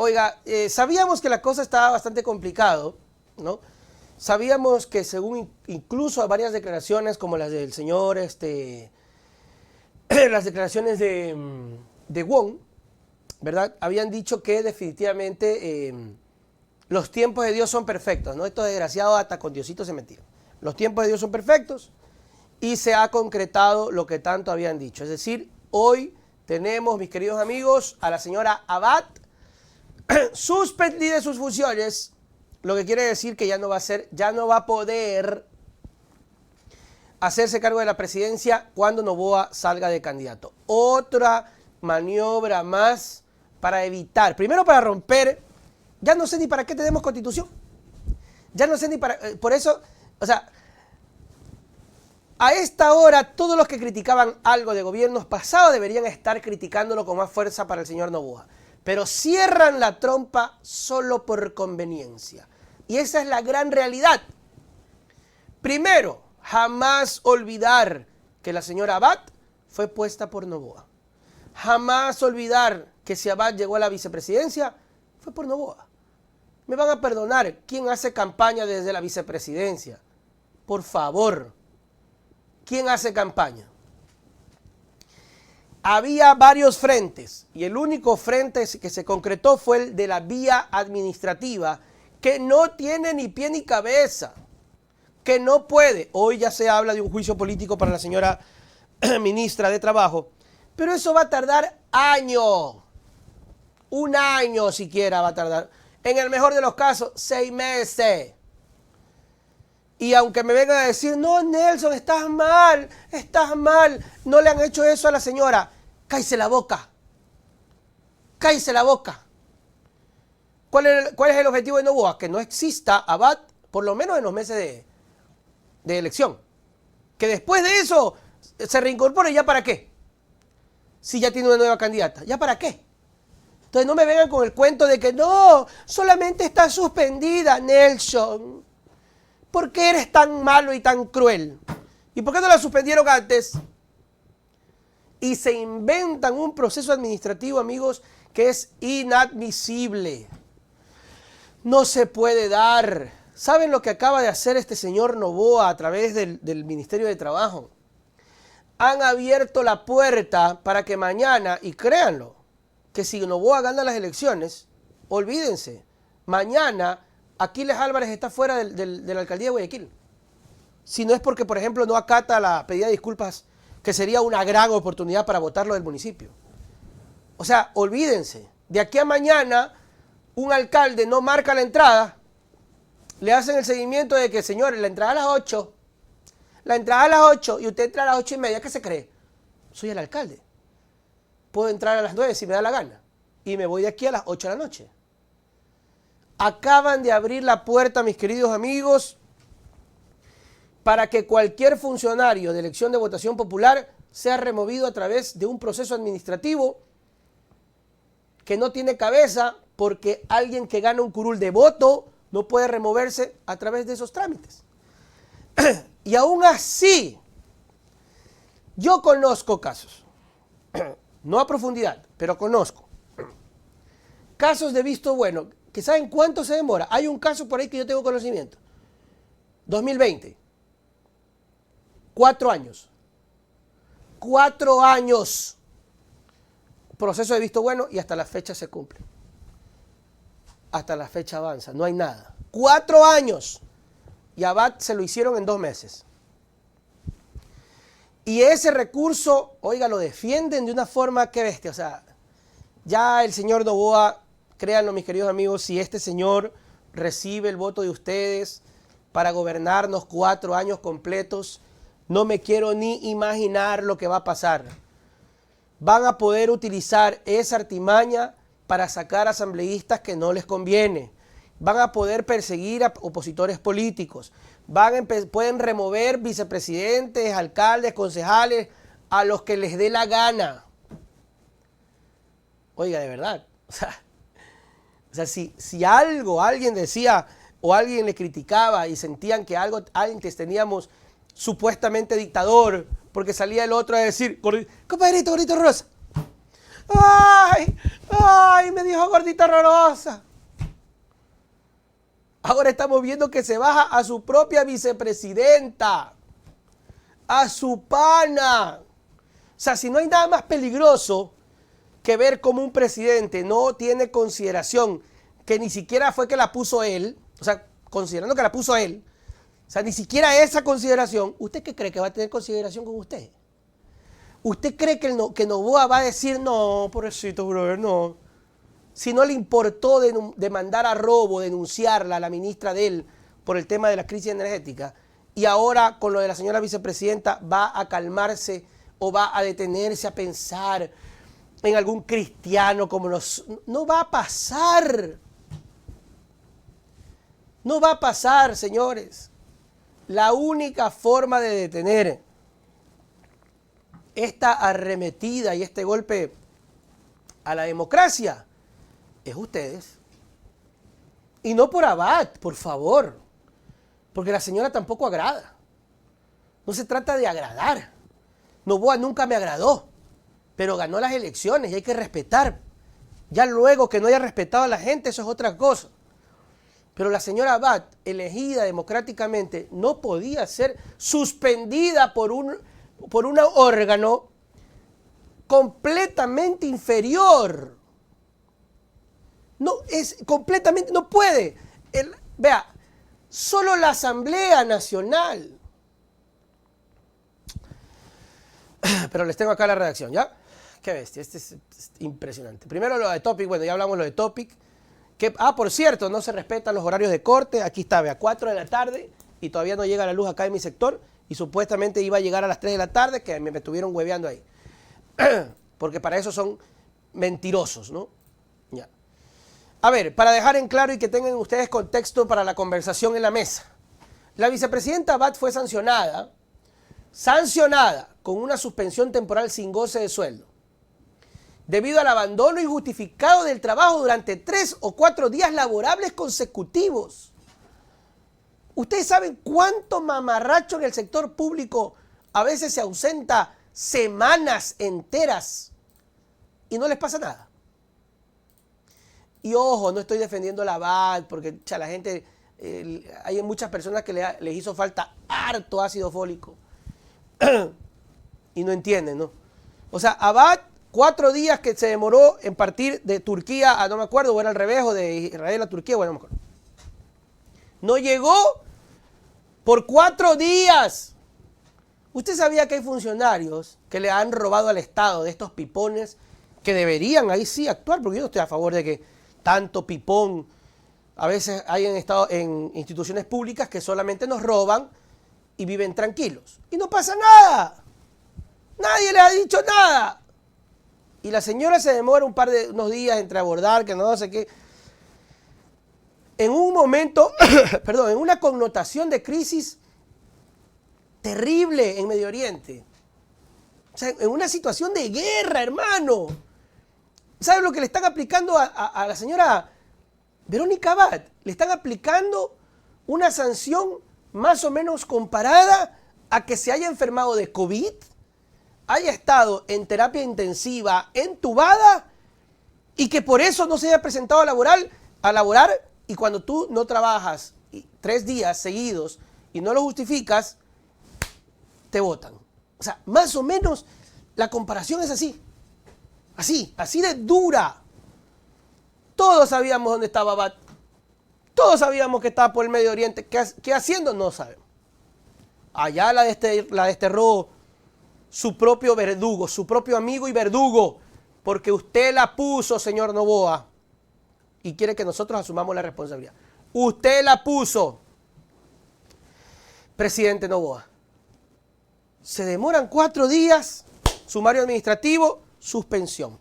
Oiga, sabíamos que la cosa estaba bastante complicado, ¿no? Sabíamos que según incluso varias declaraciones como las del señor, las declaraciones de Wong, ¿verdad? Habían dicho que definitivamente los tiempos de Dios son perfectos, ¿no? Estos desgraciados hasta con Diosito se metieron. Los tiempos de Dios son perfectos y se ha concretado lo que tanto habían dicho. Es decir, hoy tenemos, mis queridos amigos, a la señora Abad suspendida de sus funciones, lo que quiere decir que ya no va a poder hacerse cargo de la presidencia cuando Noboa salga de candidato. Otra maniobra más para evitar, primero para romper, ya no sé ni para qué tenemos constitución, ya no sé ni para, por eso, o sea, a esta hora todos los que criticaban algo de gobiernos pasados deberían estar criticándolo con más fuerza para el señor Noboa, pero cierran la trompa solo por conveniencia, y esa es la gran realidad. Primero, jamás olvidar que la señora Abad fue puesta por Noboa. Jamás olvidar que si Abad llegó a la vicepresidencia, fue por Noboa. Me van a perdonar, ¿quién hace campaña desde la vicepresidencia? Por favor, ¿quién hace campaña? Había varios frentes y el único frente que se concretó fue el de la vía administrativa, que no tiene ni pie ni cabeza, que no puede. Hoy ya se habla de un juicio político para la señora ministra de Trabajo, pero eso va a tardar años, un año siquiera va a tardar, en el mejor de los casos, 6 meses. Y aunque me vengan a decir, no, Nelson, estás mal, no le han hecho eso a la señora, cállese la boca, cállese la boca. ¿Cuál es el objetivo de Noboa? Que no exista Abad, por lo menos en los meses de elección. Que después de eso se reincorpore, ¿ya para qué? Si ya tiene una nueva candidata, ¿ya para qué? Entonces no me vengan con el cuento de que no, solamente está suspendida, Nelson. ¿Por qué eres tan malo y tan cruel? ¿Y por qué no la suspendieron antes? Y se inventan un proceso administrativo, amigos, que es inadmisible. No se puede dar. ¿Saben lo que acaba de hacer este señor Noboa a través del Ministerio de Trabajo? Han abierto la puerta para que mañana, y créanlo, que si Noboa gana las elecciones, olvídense, mañana Aquiles Álvarez está fuera de la alcaldía de Guayaquil. Si no es porque, por ejemplo, no acata la pedida de disculpas, que sería una gran oportunidad para votarlo del municipio. O sea, olvídense, de aquí a mañana un alcalde no marca la entrada, le hacen el seguimiento de que, señores, la entrada a las 8, y usted entra a las 8:30, ¿qué se cree? Soy el alcalde. Puedo entrar a las 9 si me da la gana. Y me voy de aquí a las 8 de la noche. Acaban de abrir la puerta, mis queridos amigos, para que cualquier funcionario de elección de votación popular sea removido a través de un proceso administrativo que no tiene cabeza, porque alguien que gana un curul de voto no puede removerse a través de esos trámites. Y aún así, yo conozco casos, no a profundidad, pero conozco casos de visto bueno, que ¿saben cuánto se demora? Hay un caso por ahí que yo tengo conocimiento. 2020. 4 años. 4 años. Proceso de visto bueno y hasta la fecha se cumple. Hasta la fecha avanza, no hay nada. 4 años. Y a Abad se lo hicieron en 2 meses. Y ese recurso, oiga, lo defienden de una forma que bestia. O sea, ya el señor Noboa, créanlo mis queridos amigos, si este señor recibe el voto de ustedes para gobernarnos 4 años completos, no me quiero ni imaginar lo que va a pasar. Van a poder utilizar esa artimaña para sacar asambleístas que no les conviene. Van a poder perseguir a opositores políticos. Pueden remover vicepresidentes, alcaldes, concejales, a los que les dé la gana. Oiga, de verdad. O sea, si alguien decía o alguien le criticaba y sentían que alguien que teníamos supuestamente dictador, porque salía el otro a decir, compadrito, gordito rosa, ¡ay! ¡Ay, me dijo gordita horrorosa! Ahora estamos viendo que se baja a su propia vicepresidenta, a su pana. O sea, si no hay nada más peligroso que ver cómo un presidente no tiene consideración, que ni siquiera fue que la puso él, o sea, considerando que la puso él, o sea, ni siquiera esa consideración, ¿usted qué cree que va a tener consideración con usted? ¿Usted cree que Noboa va a decir, no, pobrecito, brother, no? Si no le importó demandar a robo, denunciarla a la ministra de él por el tema de la crisis energética, y ahora con lo de la señora vicepresidenta va a calmarse o va a detenerse a pensar en algún cristiano como los... No va a pasar. No va a pasar, señores. La única forma de detener esta arremetida y este golpe a la democracia es ustedes. Y no por Abad, por favor. Porque la señora tampoco agrada. No se trata de agradar. Noboa nunca me agradó, pero ganó las elecciones y hay que respetar. Ya luego que no haya respetado a la gente, eso es otra cosa. Pero la señora Abad, elegida democráticamente, no podía ser suspendida por un órgano completamente inferior. No, es completamente, no puede. Vea, solo la Asamblea Nacional. Pero les tengo acá la redacción, ¿ya? Qué bestia, este es impresionante. Primero lo de Topic, bueno, ya hablamos lo de Topic. Por cierto, no se respetan los horarios de corte. Aquí está, vea, 4 de la tarde y todavía no llega la luz acá en mi sector. Y supuestamente iba a llegar a las 3 de la tarde, que me estuvieron hueveando ahí. Porque para eso son mentirosos, ¿no? Ya. A ver, para dejar en claro y que tengan ustedes contexto para la conversación en la mesa. La vicepresidenta Abad fue sancionada con una suspensión temporal sin goce de sueldo, debido al abandono injustificado del trabajo durante 3 o 4 días laborables consecutivos. ¿Ustedes saben cuánto mamarracho en el sector público a veces se ausenta semanas enteras y no les pasa nada? Y ojo, no estoy defendiendo la Abad, porque la gente, hay muchas personas que les hizo falta harto ácido fólico y no entienden, ¿no? O sea, Abad, 4 días que se demoró en partir de Turquía a, no me acuerdo, o era al revés, o de Israel a Turquía, bueno, no me acuerdo. No llegó por 4 días. ¿Usted sabía que hay funcionarios que le han robado al Estado de estos pipones que deberían ahí sí actuar? Porque yo no estoy a favor de que tanto pipón a veces hay en instituciones públicas que solamente nos roban y viven tranquilos. Y no pasa nada. Nadie les ha dicho nada. Y la señora se demora unos días entre abordar, que no sé qué. En un momento, perdón, en una connotación de crisis terrible en Medio Oriente. O sea, en una situación de guerra, hermano. ¿Saben lo que le están aplicando a la señora Verónica Abad? Le están aplicando una sanción más o menos comparada a que se haya enfermado de COVID, haya estado en terapia intensiva, entubada, y que por eso no se haya presentado a laborar, y cuando tú no trabajas 3 días seguidos y no lo justificas, te botan. O sea, más o menos la comparación es así. Así de dura. Todos sabíamos dónde estaba Abad. Todos sabíamos que estaba por el Medio Oriente. ¿Qué haciendo? No sabemos. Allá la desterró su propio verdugo, su propio amigo y verdugo, porque usted la puso, señor Noboa, y quiere que nosotros asumamos la responsabilidad. Usted la puso, presidente Noboa. Se demoran 4 días, sumario administrativo, suspensión.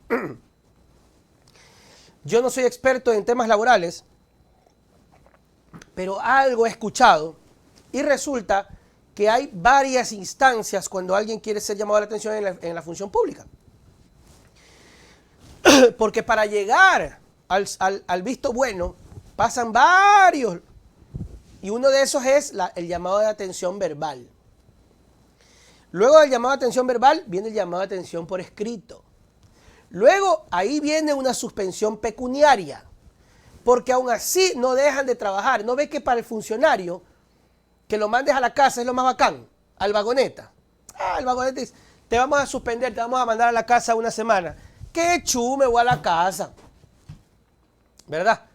Yo no soy experto en temas laborales, pero algo he escuchado y resulta que hay varias instancias cuando alguien quiere ser llamado a la atención en la función pública. Porque para llegar al visto bueno pasan varios, y uno de esos es el llamado de atención verbal. Luego del llamado de atención verbal viene el llamado de atención por escrito. Luego, ahí viene una suspensión pecuniaria, porque aún así no dejan de trabajar. ¿No ve que para el funcionario que lo mandes a la casa es lo más bacán? Al vagoneta. El vagoneta dice, te vamos a suspender, te vamos a mandar a la casa una semana. ¡Qué chume, voy a la casa! ¿Verdad?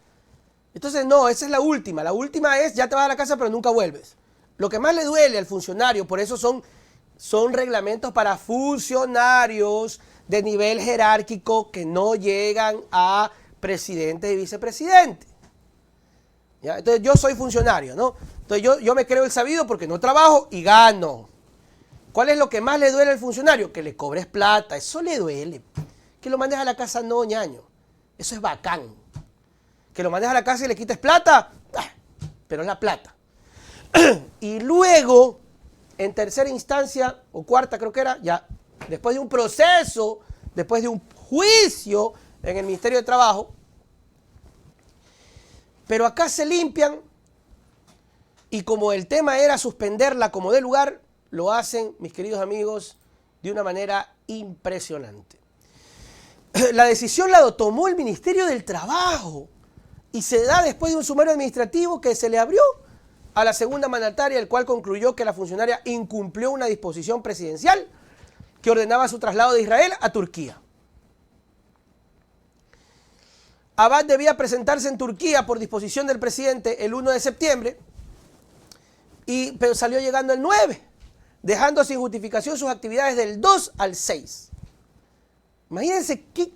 Entonces, no, esa es la última. La última es, ya te vas a la casa, pero nunca vuelves. Lo que más le duele al funcionario, por eso son reglamentos para funcionarios de nivel jerárquico que no llegan a presidente y vicepresidente. ¿Ya? Entonces, yo soy funcionario, ¿no? Entonces, yo me creo el sabido porque no trabajo y gano. ¿Cuál es lo que más le duele al funcionario? Que le cobres plata. Eso le duele. Que lo mandes a la casa, no, ñaño. Eso es bacán. Que lo mandes a la casa y le quites plata, pero es la plata. Y luego, en tercera instancia, o cuarta creo que era, ya después de un proceso, después de un juicio en el Ministerio de Trabajo, pero acá se limpian y como el tema era suspenderla como de lugar, lo hacen, mis queridos amigos, de una manera impresionante. La decisión la tomó el Ministerio del Trabajo y se da después de un sumario administrativo que se le abrió a la segunda mandataria, el cual concluyó que la funcionaria incumplió una disposición presidencial que ordenaba su traslado de Israel a Turquía. Abad debía presentarse en Turquía por disposición del presidente el 1 de septiembre, pero salió llegando el 9, dejando sin justificación sus actividades del 2 al 6. Imagínense, ¿qué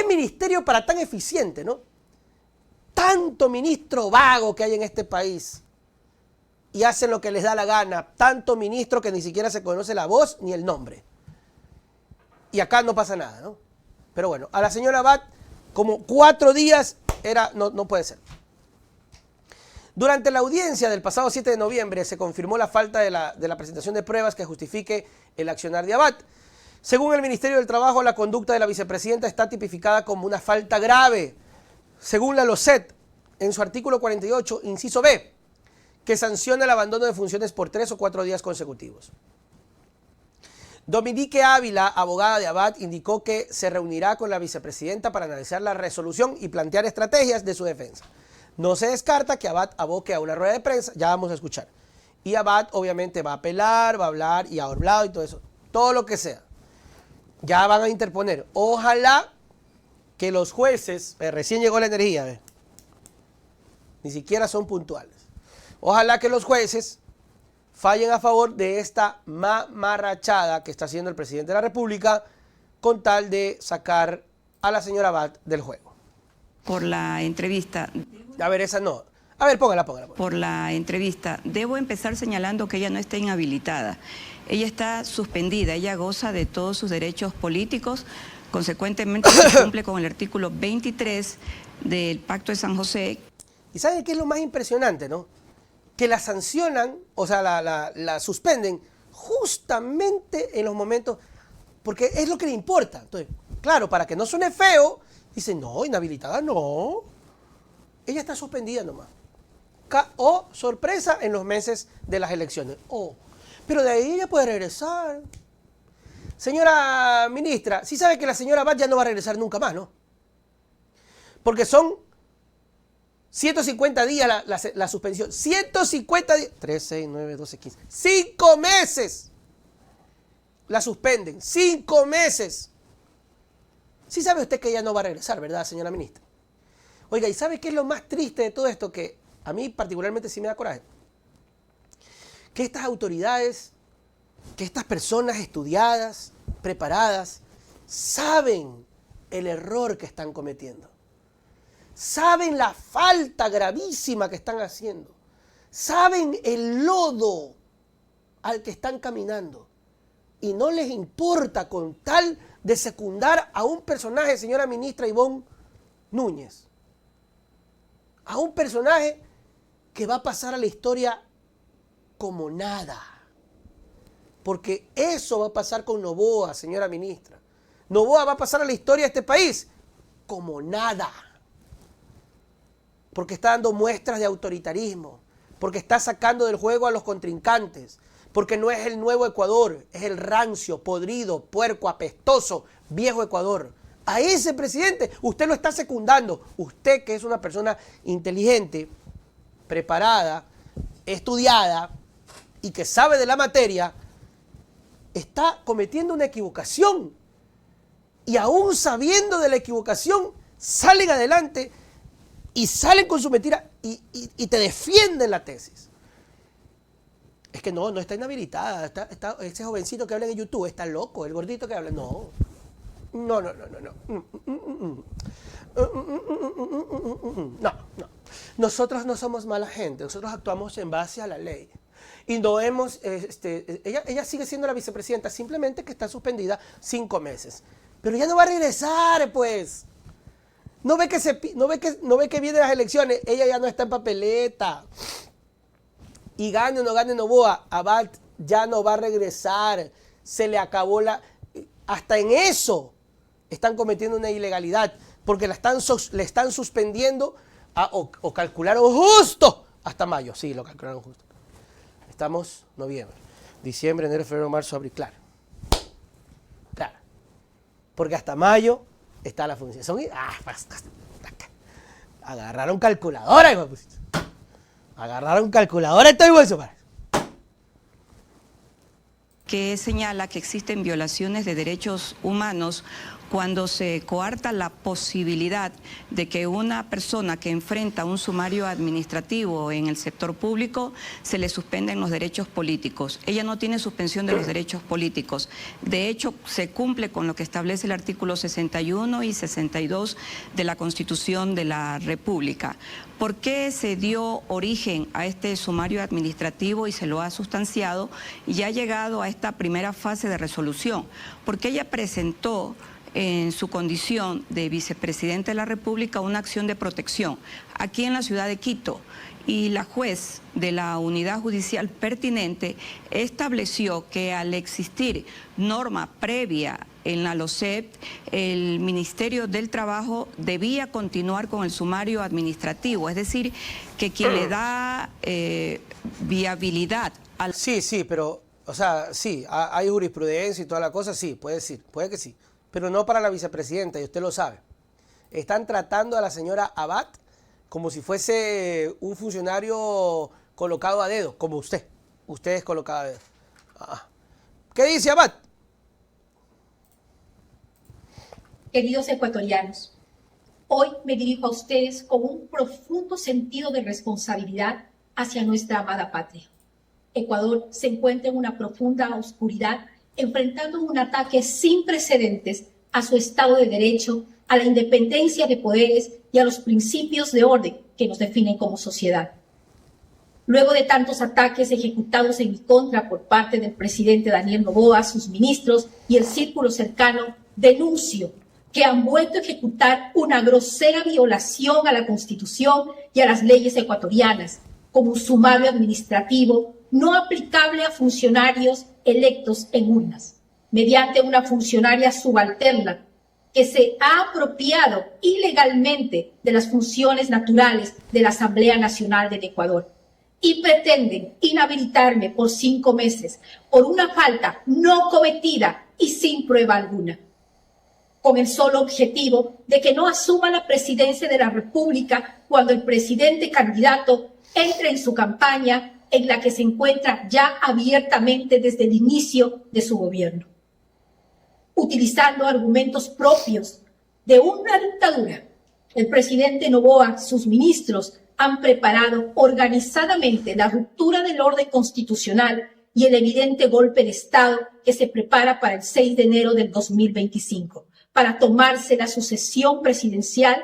ministerio para tan eficiente, no? Tanto ministro vago que hay en este país y hacen lo que les da la gana. Tanto ministro que ni siquiera se conoce la voz ni el nombre. Y acá no pasa nada, ¿no? Pero bueno, a la señora Abad, como 4 días, no puede ser. Durante la audiencia del pasado 7 de noviembre se confirmó la falta de la presentación de pruebas que justifique el accionar de Abad. Según el Ministerio del Trabajo, la conducta de la vicepresidenta está tipificada como una falta grave, según la LOCET, en su artículo 48, inciso B, que sanciona el abandono de funciones por 3 o 4 días consecutivos. Dominique Ávila, abogada de Abad, indicó que se reunirá con la vicepresidenta para analizar la resolución y plantear estrategias de su defensa. No se descarta que Abad aboque a una rueda de prensa, ya vamos a escuchar. Y Abad obviamente va a apelar, va a hablar y ha hablado y todo eso, todo lo que sea. Ya van a interponer. Ojalá que los jueces, recién llegó la energía, ni siquiera son puntuales. Ojalá que los jueces fallen a favor de esta mamarrachada que está haciendo el presidente de la República con tal de sacar a la señora Abad del juego. Por la entrevista. A ver, esa no. A ver, póngala. Por la entrevista. Debo empezar señalando que ella no está inhabilitada. Ella está suspendida, ella goza de todos sus derechos políticos, consecuentemente se cumple con el artículo 23 del Pacto de San José. ¿Y saben qué es lo más impresionante, no? Que la sancionan, o sea, la suspenden justamente en los momentos, porque es lo que le importa. Entonces, claro, para que no suene feo, dicen, no, inhabilitada no. Ella está suspendida nomás. O sorpresa en los meses de las elecciones. Pero de ahí ella puede regresar. Señora ministra, sí sabe que la señora Abad ya no va a regresar nunca más, ¿no? Porque son 150 días la suspensión. 150 días. 3, 6, 9, 12, 15. 5 meses. La suspenden. 5 meses. Sí sabe usted que ella no va a regresar, ¿verdad, señora ministra? Oiga, ¿y sabe qué es lo más triste de todo esto? Que a mí particularmente sí me da coraje. Que estas autoridades, que estas personas estudiadas, preparadas, saben el error que están cometiendo. Saben la falta gravísima que están haciendo. Saben el lodo al que están caminando. Y no les importa con tal de secundar a un personaje, señora ministra Ivonne Núñez. A un personaje que va a pasar a la historia como nada. Porque eso va a pasar con Noboa, señora ministra. Noboa va a pasar a la historia de este país como nada. Porque está dando muestras de autoritarismo. Porque está sacando del juego a los contrincantes. porque no es el nuevo Ecuador, es el rancio, podrido, puerco, apestoso, viejo Ecuador. A ese presidente usted lo está secundando. Usted, que es una persona inteligente, preparada, estudiada y que sabe de la materia, está cometiendo una equivocación. Y aún sabiendo de la equivocación, salen adelante y salen con su mentira y te defienden la tesis. Es que no está inhabilitada. Ese jovencito que habla en YouTube está loco. El gordito que habla, no. No. Nosotros no somos mala gente. Nosotros actuamos en base a la ley. Y no hemos, ella sigue siendo la vicepresidenta, simplemente que está suspendida 5 meses. Pero ya no va a regresar, pues. No ve que vienen las elecciones, ella ya no está en papeleta. Y gane o no gane Noboa, Abad ya no va a regresar. Se le acabó hasta en eso están cometiendo una ilegalidad, porque le están suspendiendo o calcularon justo hasta mayo. Sí, lo calcularon justo. Estamos noviembre, diciembre, enero, febrero, marzo, abril. Claro. Porque hasta mayo está la función. Agarraron calculadora, hijo. Agarraron calculadora y todo igual. Que señala que existen violaciones de derechos humanos cuando se coarta la posibilidad de que una persona que enfrenta un sumario administrativo en el sector público se le suspenden los derechos políticos. Ella no tiene suspensión de los derechos políticos. De hecho, se cumple con lo que establece el artículo 61 y 62 de la Constitución de la República. ¿Por qué se dio origen a este sumario administrativo y se lo ha sustanciado y ha llegado a esta primera fase de resolución? Porque ella presentó en su condición de vicepresidente de la República una acción de protección aquí en la ciudad de Quito, y la juez de la unidad judicial pertinente estableció que al existir norma previa en la LOCEP, el Ministerio del Trabajo debía continuar con el sumario administrativo, es decir, que quien le da viabilidad al... Sí, pero, o sea, sí, hay jurisprudencia y toda la cosa, sí, puede que sí, pero no para la vicepresidenta, y usted lo sabe. Están tratando a la señora Abad como si fuese un funcionario colocado a dedo, como usted. Usted es colocado a dedo. ¿Qué dice Abad? Queridos ecuatorianos, hoy me dirijo a ustedes con un profundo sentido de responsabilidad hacia nuestra amada patria. Ecuador se encuentra en una profunda oscuridad, enfrentando un ataque sin precedentes a su Estado de Derecho, a la independencia de poderes y a los principios de orden que nos definen como sociedad. Luego de tantos ataques ejecutados en mi contra por parte del presidente Daniel Noboa, sus ministros y el círculo cercano, denuncio que han vuelto a ejecutar una grosera violación a la Constitución y a las leyes ecuatorianas, como un sumario administrativo no aplicable a funcionarios electos en urnas, mediante una funcionaria subalterna que se ha apropiado ilegalmente de las funciones naturales de la Asamblea Nacional del Ecuador, y pretenden inhabilitarme por 5 meses por una falta no cometida y sin prueba alguna, con el solo objetivo de que no asuma la presidencia de la República cuando el presidente candidato entre en su campaña, en la que se encuentra ya abiertamente desde el inicio de su gobierno. Utilizando argumentos propios de una dictadura, el presidente Noboa, sus ministros, han preparado organizadamente la ruptura del orden constitucional y el evidente golpe de Estado que se prepara para el 6 de enero del 2025, para tomarse la sucesión presidencial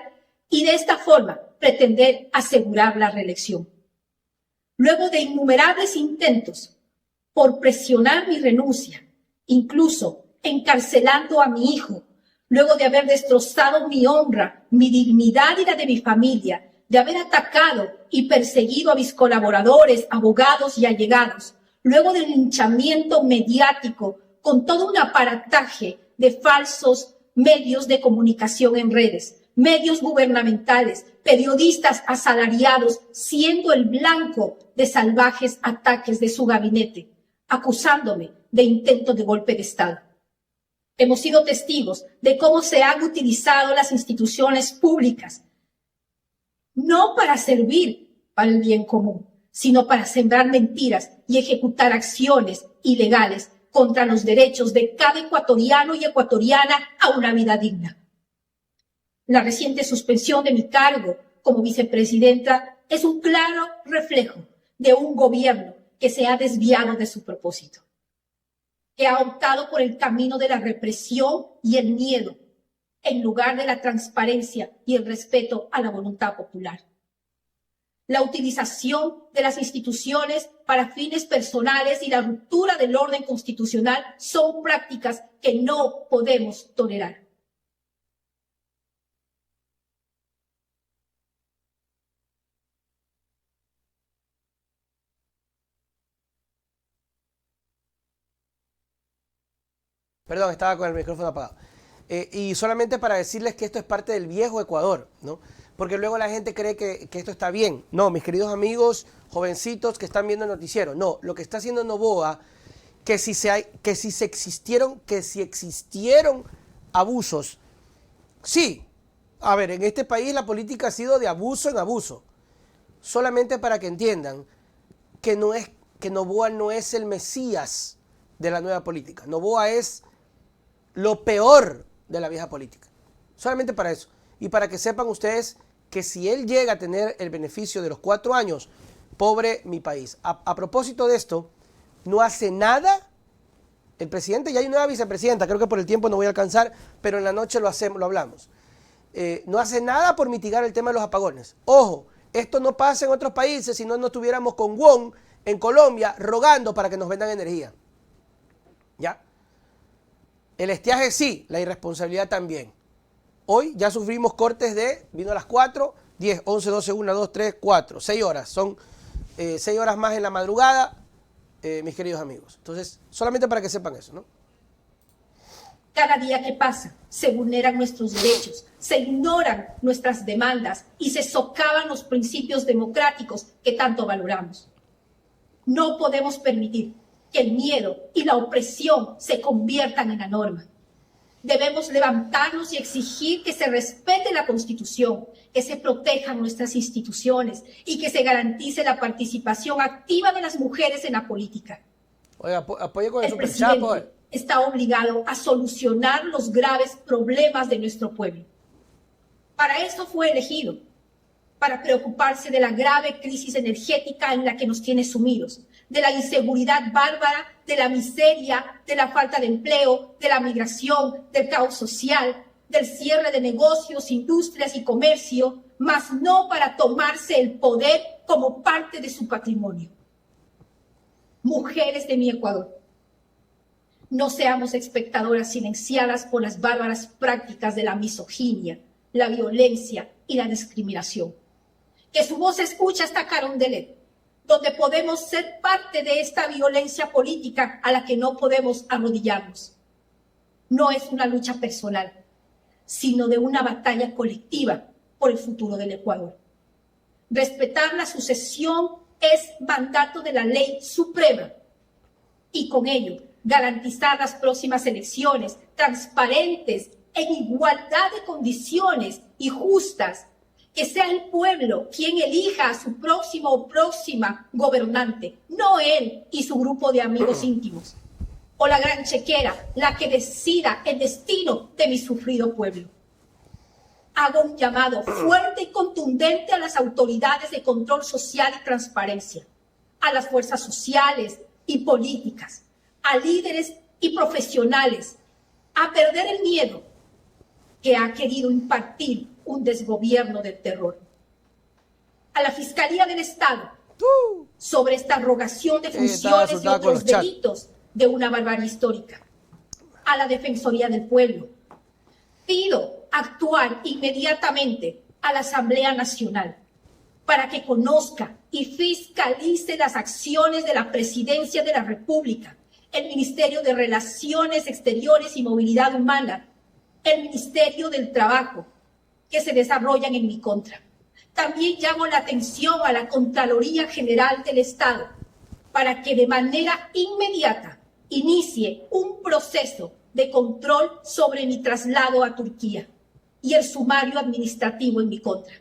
y de esta forma pretender asegurar la reelección. Luego de innumerables intentos por presionar mi renuncia, incluso encarcelando a mi hijo, luego de haber destrozado mi honra, mi dignidad y la de mi familia, de haber atacado y perseguido a mis colaboradores, abogados y allegados, luego del linchamiento mediático con todo un aparataje de falsos medios de comunicación en redes, medios gubernamentales, periodistas asalariados, siendo el blanco de salvajes ataques de su gabinete, acusándome de intento de golpe de Estado. Hemos sido testigos de cómo se han utilizado las instituciones públicas, no para servir para el bien común, sino para sembrar mentiras y ejecutar acciones ilegales contra los derechos de cada ecuatoriano y ecuatoriana a una vida digna. La reciente suspensión de mi cargo como vicepresidenta es un claro reflejo de un gobierno que se ha desviado de su propósito, que ha optado por el camino de la represión y el miedo, en lugar de la transparencia y el respeto a la voluntad popular. La utilización de las instituciones para fines personales y la ruptura del orden constitucional son prácticas que no podemos tolerar. Perdón, estaba con el micrófono apagado. Y solamente para decirles que esto es parte del viejo Ecuador, ¿no? Porque luego la gente cree que esto está bien. No, mis queridos amigos, jovencitos que están viendo el noticiero, no, lo que está haciendo Noboa, que si existieron abusos, sí. A ver, en este país la política ha sido de abuso en abuso. Solamente para que entiendan que Noboa no es el Mesías de la nueva política. Noboa es lo peor de la vieja política. Solamente para eso. Y para que sepan ustedes que si él llega a tener el beneficio de los 4 años, pobre mi país. A propósito de esto, no hace nada el presidente, ya hay nueva vicepresidenta, creo que por el tiempo no voy a alcanzar, pero en la noche lo hablamos. No hace nada por mitigar el tema de los apagones. Ojo, esto no pasa en otros países, si no, no estuviéramos con Won en Colombia rogando para que nos vendan energía. ¿Ya? El estiaje sí, la irresponsabilidad también. Hoy ya sufrimos cortes vino a las 4, 10, 11, 12, 1, 2, 3, 4, 6 horas. Son 6 horas más en la madrugada, mis queridos amigos. Entonces, solamente para que sepan eso, ¿no? Cada día que pasa se vulneran nuestros derechos, se ignoran nuestras demandas y se socavan los principios democráticos que tanto valoramos. No podemos permitir que el miedo y la opresión se conviertan en la norma. Debemos levantarnos y exigir que se respete la Constitución, que se protejan nuestras instituciones y que se garantice la participación activa de las mujeres en la política. Oiga, apoye con el presidente superchat, está obligado a solucionar los graves problemas de nuestro pueblo. Para eso fue elegido, para preocuparse de la grave crisis energética en la que nos tiene sumidos, de la inseguridad bárbara, de la miseria, de la falta de empleo, de la migración, del caos social, del cierre de negocios, industrias y comercio, mas no para tomarse el poder como parte de su patrimonio. Mujeres de mi Ecuador, no seamos espectadoras silenciadas por las bárbaras prácticas de la misoginia, la violencia y la discriminación. Que su voz se escuche hasta Carondelet, donde podemos ser parte de esta violencia política a la que no podemos arrodillarnos. No es una lucha personal, sino de una batalla colectiva por el futuro del Ecuador. Respetar la sucesión es mandato de la ley suprema y con ello garantizar las próximas elecciones transparentes, en igualdad de condiciones y justas, que sea el pueblo quien elija a su próximo o próxima gobernante, no él y su grupo de amigos íntimos, o la gran chequera, la que decida el destino de mi sufrido pueblo. Hago un llamado fuerte y contundente a las autoridades de control social y transparencia, a las fuerzas sociales y políticas, a líderes y profesionales, a perder el miedo que ha querido impartir un desgobierno del terror. A la Fiscalía del Estado, sobre esta rogación de funciones y otros delitos de una barbarie histórica. A la Defensoría del Pueblo, pido actuar inmediatamente a la Asamblea Nacional para que conozca y fiscalice las acciones de la Presidencia de la República, el Ministerio de Relaciones Exteriores y Movilidad Humana, el Ministerio del Trabajo, que se desarrollan en mi contra. También llamo la atención a la Contraloría General del Estado para que de manera inmediata inicie un proceso de control sobre mi traslado a Turquía y el sumario administrativo en mi contra.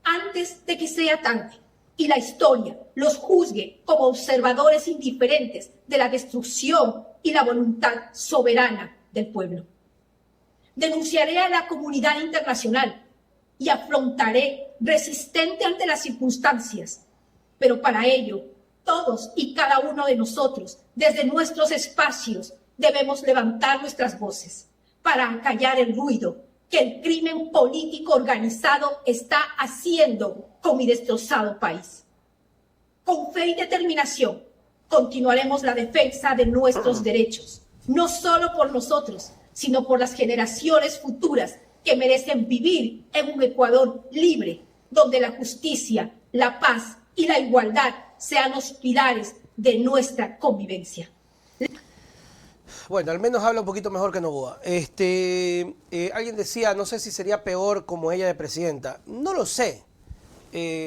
Antes de que sea tarde y la historia los juzgue como observadores indiferentes de la destrucción y la voluntad soberana del pueblo. Denunciaré a la comunidad internacional y afrontaré resistente ante las circunstancias, pero para ello todos y cada uno de nosotros, desde nuestros espacios, debemos levantar nuestras voces para acallar el ruido que el crimen político organizado está haciendo con mi destrozado país. Con fe y determinación continuaremos la defensa de nuestros derechos, no solo por nosotros, sino por las generaciones futuras que merecen vivir en un Ecuador libre, donde la justicia, la paz y la igualdad sean los pilares de nuestra convivencia. Bueno, al menos habla un poquito mejor que Noboa. Alguien decía, no sé si sería peor como ella de presidenta. No lo sé.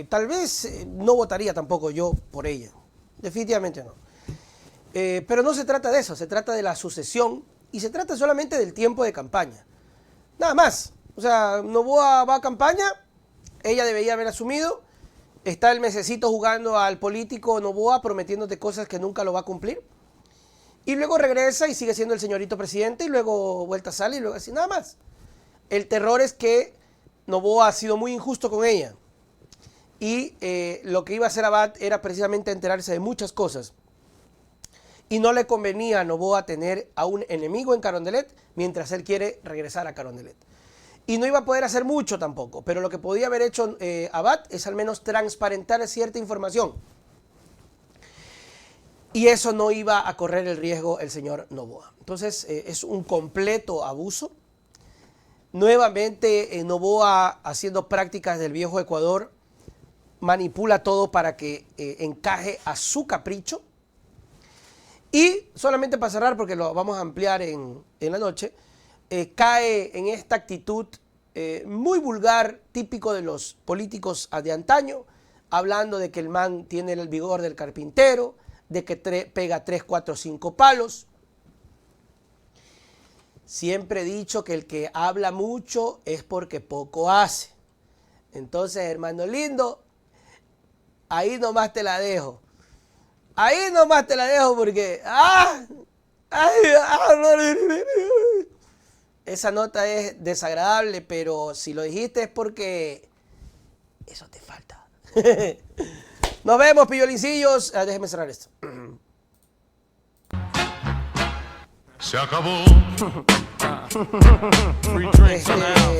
Tal vez no votaría tampoco yo por ella. Definitivamente no. Pero no se trata de eso, se trata de la sucesión y se trata solamente del tiempo de campaña. Nada más. O sea, Noboa va a campaña, ella debería haber asumido. Está el mesecito jugando al político Noboa prometiéndote cosas que nunca lo va a cumplir. Y luego regresa y sigue siendo el señorito presidente y luego vuelta sale y luego así, nada más. El terror es que Noboa ha sido muy injusto con ella. Y lo que iba a hacer Abad era precisamente enterarse de muchas cosas. Y no le convenía a Noboa tener a un enemigo en Carondelet mientras él quiere regresar a Carondelet. Y no iba a poder hacer mucho tampoco, pero lo que podía haber hecho Abad es al menos transparentar cierta información. Y eso no iba a correr el riesgo el señor Noboa. Entonces es un completo abuso. Nuevamente Noboa, haciendo prácticas del viejo Ecuador, manipula todo para que encaje a su capricho. Y solamente para cerrar, porque lo vamos a ampliar en la noche, cae en esta actitud muy vulgar, típico de los políticos de antaño, hablando de que el man tiene el vigor del carpintero, de que pega 3, 4, 5 palos. Siempre he dicho que el que habla mucho es porque poco hace. Entonces, hermano lindo, ahí nomás te la dejo. Ahí nomás te la dejo porque... esa nota es desagradable, pero si lo dijiste es porque eso te falta. Nos vemos, pillolincillos. Déjenme cerrar esto. Se acabó. Free drinks now.